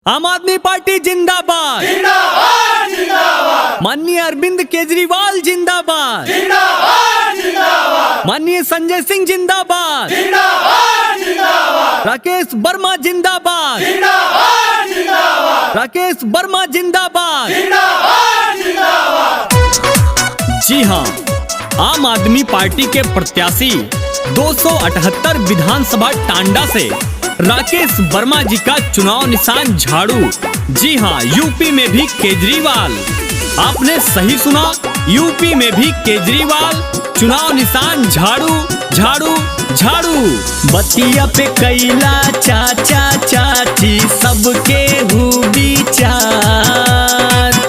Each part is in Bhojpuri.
आम आदमी पार्टी जिंदाबाद जिंदाबाद जिंदाबाद। माननीय अरविंद केजरीवाल जिंदाबाद जिंदाबाद जिंदाबाद। माननीय संजय सिंह जिंदाबाद जिंदाबाद जिंदाबाद। राकेश वर्मा जिंदाबाद जिंदाबाद जिंदाबाद। राकेश वर्मा जिंदाबाद। जिंदाबाद जिंदाबाद। जी हाँ, आम आदमी पार्टी के प्रत्याशी 278 विधानसभा टांडा से राकेश वर्मा जी का चुनाव निशान झाड़ू। जी हाँ, यूपी में भी केजरीवाल। आपने सही सुना, यूपी में भी केजरीवाल। चुनाव निशान झाड़ू झाड़ू झाड़ू। बतिया पे कैला चाचा चाची सबके हुबी चार।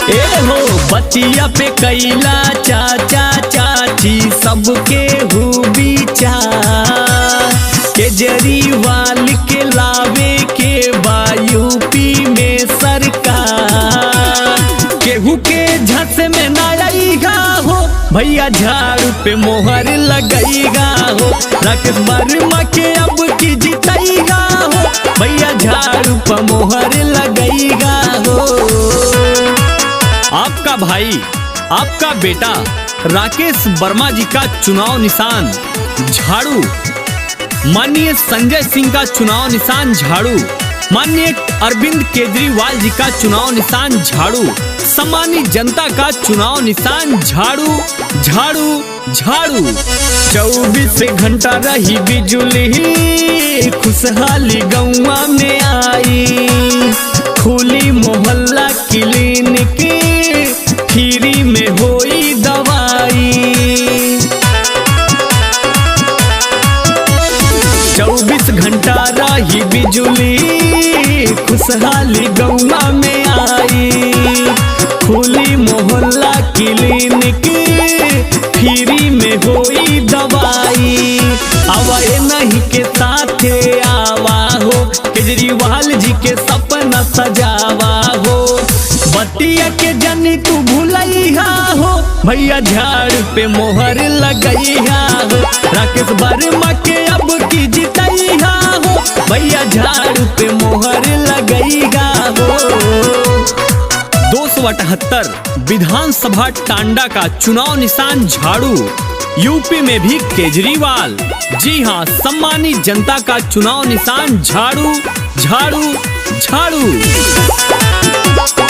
ए हो बतिया पे कैला चाचा चाची सबके हुबी चार। केजरीवाल के लावे के बा यूपी में सरकार। केहू के झस में ना आईगा हो, भैया झाड़ू पे मोहर लगेगा हो। राकेश वर्मा के अब की जीतेगा हो, भैया झाड़ू पे मोहर लगेगा हो। आपका भाई, आपका बेटा राकेश वर्मा जी का चुनाव निशान झाड़ू। माननीय संजय सिंह का चुनाव निशान झाड़ू। माननीय अरविंद केजरीवाल जी का चुनाव निशान झाड़ू। सामान्य जनता का चुनाव निशान झाड़ू झाड़ू झाड़ू। 24 घंटा रही बिजुली, खुशहाली गौवा में आई। खुली मोहल्ला क्लिनिक, फ्री में होई दवाई। 24 घंटा रही बिजुली, खुशहाली गौवा में आई। खुली मोहल्ला क्लिनिक, फ्री में होई दवाई। आवाए नहीं के साथे आवा हो, केजरीवाल जी के सपना सजावा हो। बतिया के जानी तू भूलैहा हो, भैया झाड़ पे मोहर लगैहा हो। राकेश वर्मा के अब की जीतैहा हो, भैया झाड़ पे मोहर लगैहा हो। 278 विधानसभा टांडा का चुनाव निशान झाड़ू। यूपी में भी केजरीवाल। जी हाँ, सम्मानित जनता का चुनाव निशान झाड़ू झाड़ू झाड़ू।